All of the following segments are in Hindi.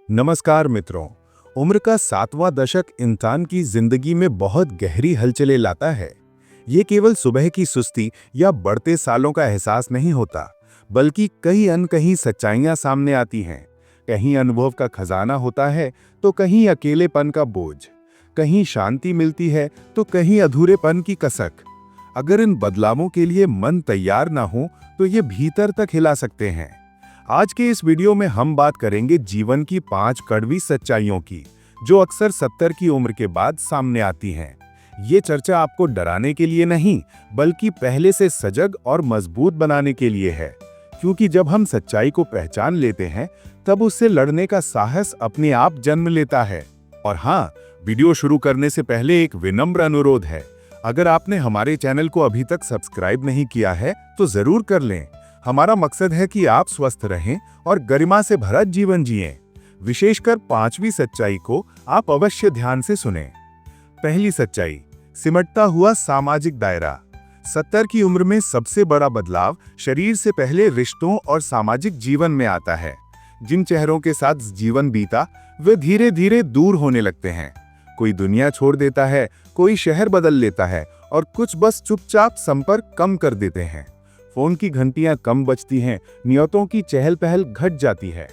नमस्कार मित्रों। उम्र का 7वां दशक इंसान की जिंदगी में बहुत गहरी हलचलें लाता है। ये केवल सुबह की सुस्ती या बढ़ते सालों का एहसास नहीं होता, बल्कि कहीं अनकहीं सच्चाइयां सामने आती हैं। कहीं अनुभव का खजाना होता है तो कहीं अकेलेपन का बोझ, कहीं शांति मिलती है तो कहीं अधूरेपन की कसक। अगर इन बदलावों के लिए मन तैयार ना हो तो ये भीतर तक हिला सकते हैं। आज के इस वीडियो में हम बात करेंगे जीवन की 5 कड़वी सच्चाइयों की, जो अक्सर 70 की उम्र के बाद सामने आती हैं। ये चर्चा आपको डराने के लिए नहीं, बल्कि पहले से सजग और मजबूत बनाने के लिए है। क्योंकि जब हम सच्चाई को पहचान लेते हैं, तब उससे लड़ने का साहस अपने आप जन्म लेता है। और हाँ, वीडियो शुरू करने से पहले एक विनम्र अनुरोध है। अगर आपने हमारे चैनल को अभी तक सब्सक्राइब नहीं किया है, तो जरूर कर लें। हमारा मकसद है कि आप स्वस्थ रहें और गरिमा से भरा जीवन जिएं। विशेषकर 5वीं सच्चाई को आप अवश्य ध्यान से सुनें। पहली सच्चाई, सिमटता हुआ सामाजिक दायरा। 70 की उम्र में सबसे बड़ा बदलाव शरीर से पहले रिश्तों और सामाजिक जीवन में आता है। जिन चेहरों के साथ जीवन बीता, वे धीरे धीरे दूर होने लगते हैं। कोई दुनिया छोड़ देता है, कोई शहर बदल लेता है और कुछ बस चुपचाप संपर्क कम कर देते हैं। फोन की घंटियां कम बजती हैं, नियतों की चहल पहल घट जाती है।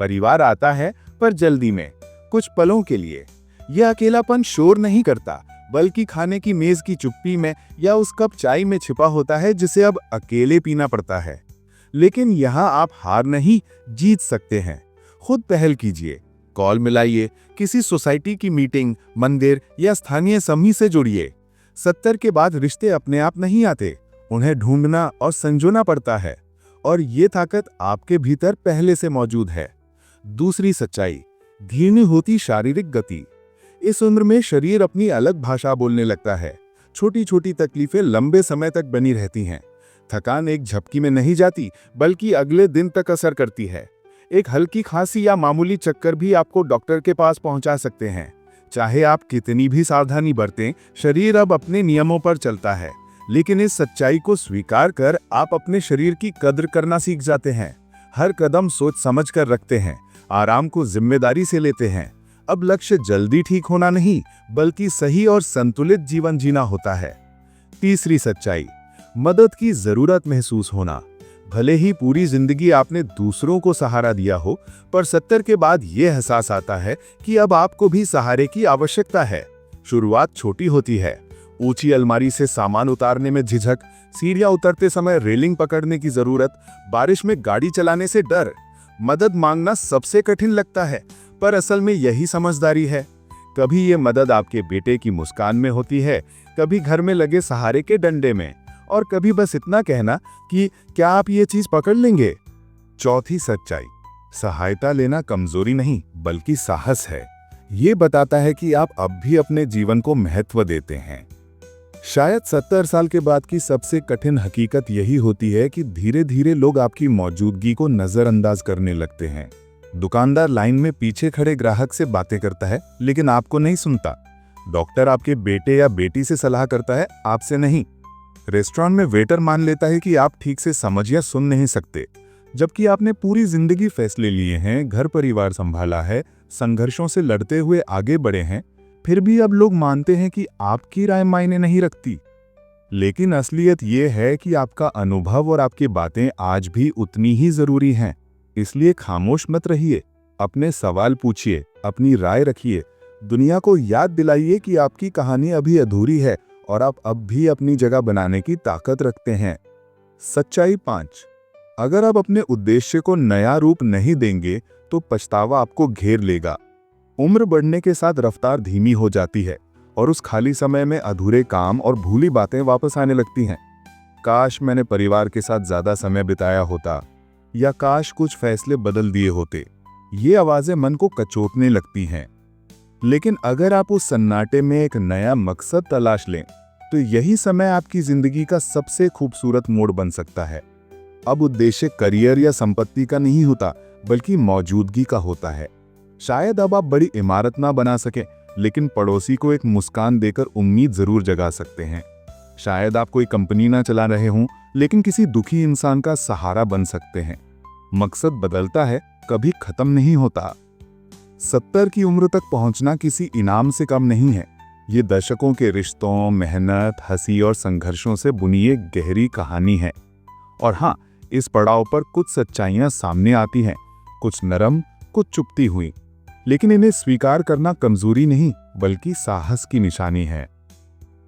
परिवार आता है, पर जल्दी में, कुछ पलों के लिए। यह अकेलापन शोर नहीं करता, बल्कि खाने की मेज की चुप्पी में या उस कप चाय में छिपा होता है जिसे अब अकेले पीना पड़ता है। लेकिन यहाँ आप हार नहीं, जीत सकते हैं। खुद पहल कीजिए, कॉल मिलाइए, किसी सोसाइटी की मीटिंग, मंदिर या स्थानीय समूह से जुड़िए। 70 के बाद रिश्ते अपने आप नहीं आते, उन्हें ढूंढना और संजोना पड़ता है। और ये ताकत आपके भीतर पहले से मौजूद है। दूसरी सच्चाई, धीमी होती शारीरिक गति। इस उम्र में शरीर अपनी अलग भाषा बोलने लगता है। छोटी छोटी तकलीफें लंबे समय तक बनी रहती हैं। थकान एक झपकी में नहीं जाती, बल्कि अगले दिन तक असर करती है। एक हल्की खांसी या मामूली चक्कर भी आपको डॉक्टर के पास पहुंचा सकते हैं। चाहे आप कितनी भी सावधानी बरतें, शरीर अब अपने नियमों पर चलता है। लेकिन इस सच्चाई को स्वीकार कर आप अपने शरीर की कद्र करना सीख जाते हैं। हर कदम सोच समझ कर रखते हैं, आराम को जिम्मेदारी से लेते हैं। अब लक्ष्य जल्दी ठीक होना नहीं, बल्कि सही और संतुलित जीवन जीना होता है। तीसरी सच्चाई, मदद की जरूरत महसूस होना। भले ही पूरी जिंदगी आपने दूसरों को सहारा दिया हो, पर 70 के बाद यह एहसास आता है कि अब आपको भी सहारे की आवश्यकता है। शुरुआत छोटी होती है, ऊंची अलमारी से सामान उतारने में झिझक, सीढ़ियां उतरते समय रेलिंग पकड़ने की जरूरत, बारिश में गाड़ी चलाने से डर। मदद मांगना सबसे कठिन लगता है, पर असल में यही समझदारी है। कभी ये मदद आपके बेटे की मुस्कान में होती है, कभी घर में लगे सहारे के डंडे में, और कभी बस इतना कहना कि क्या आप ये चीज पकड़ लेंगे। चौथी सच्चाई, सहायता लेना कमजोरी नहीं, बल्कि साहस है। ये बताता है कि आप अब भी अपने जीवन को महत्व देते हैं। शायद 70 साल के बाद की सबसे कठिन हकीकत यही होती है कि धीरे धीरे लोग आपकी मौजूदगी को नजरअंदाज करने लगते हैं। दुकानदार लाइन में पीछे खड़े ग्राहक से बातें करता है, लेकिन आपको नहीं सुनता। डॉक्टर आपके बेटे या बेटी से सलाह करता है, आपसे नहीं। रेस्टोरेंट में वेटर मान लेता है कि आप ठीक से समझ या सुन नहीं सकते, जबकि आपने पूरी जिंदगी फैसले लिए हैं, घर परिवार संभाला है, संघर्षों से लड़ते हुए आगे बढ़े हैं। फिर भी अब लोग मानते हैं कि आपकी राय मायने नहीं रखती। लेकिन असलियत यह है कि आपका अनुभव और आपकी बातें आज भी उतनी ही जरूरी हैं। इसलिए खामोश मत रहिए, अपने सवाल पूछिए, अपनी राय रखिए। दुनिया को याद दिलाइए कि आपकी कहानी अभी अधूरी है और आप अब भी अपनी जगह बनाने की ताकत रखते हैं। सच्चाई 5, अगर आप अपने उद्देश्य को नया रूप नहीं देंगे तो पछतावा आपको घेर लेगा। उम्र बढ़ने के साथ रफ्तार धीमी हो जाती है और उस खाली समय में अधूरे काम और भूली बातें वापस आने लगती हैं। काश मैंने परिवार के साथ ज्यादा समय बिताया होता, या काश कुछ फैसले बदल दिए होते। ये आवाजें मन को कचोटने लगती हैं। लेकिन अगर आप उस सन्नाटे में एक नया मकसद तलाश लें, तो यही समय आपकी जिंदगी का सबसे खूबसूरत मोड़ बन सकता है। अब उद्देश्य करियर या संपत्ति का नहीं होता, बल्कि मौजूदगी का होता है। शायद अब आप बड़ी इमारत ना बना सके, लेकिन पड़ोसी को एक मुस्कान देकर उम्मीद जरूर जगा सकते हैं। शायद आप कोई कंपनी ना चला रहे हों, लेकिन किसी दुखी इंसान का सहारा बन सकते हैं। मकसद बदलता है, कभी खत्म नहीं होता। 70 की उम्र तक पहुंचना किसी इनाम से कम नहीं है। ये दशकों के रिश्तों, मेहनत, हंसी और संघर्षों से बुनी एक गहरी कहानी है। और हाँ, इस पड़ाव पर कुछ सच्चाइयां सामने आती हैं, कुछ नरम, कुछ चुपती हुई, लेकिन इन्हें स्वीकार करना कमजोरी नहीं बल्कि साहस की निशानी है।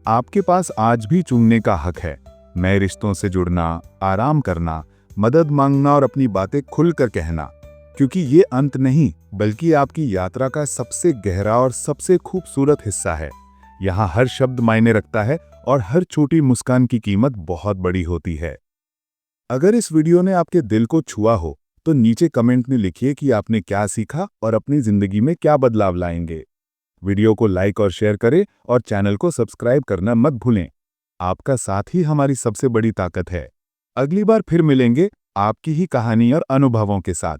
आपके पास आज भी चुनने का हक है, नए रिश्तों से जुड़ना, आराम करना, मदद मांगना और अपनी बातें खुलकर कहना, क्योंकि ये अंत नहीं बल्कि आपकी यात्रा का सबसे गहरा और सबसे खूबसूरत हिस्सा है। यहाँ हर शब्द मायने रखता है और हर छोटी मुस्कान की कीमत बहुत बड़ी होती है। अगर इस वीडियो ने आपके दिल को छुआ हो तो नीचे कमेंट में लिखिए कि आपने क्या सीखा और अपनी जिंदगी में क्या बदलाव लाएंगे। वीडियो को लाइक और शेयर करें और चैनल को सब्सक्राइब करना मत भूलें। आपका साथ ही हमारी सबसे बड़ी ताकत है। अगली बार फिर मिलेंगे आपकी ही कहानी और अनुभवों के साथ।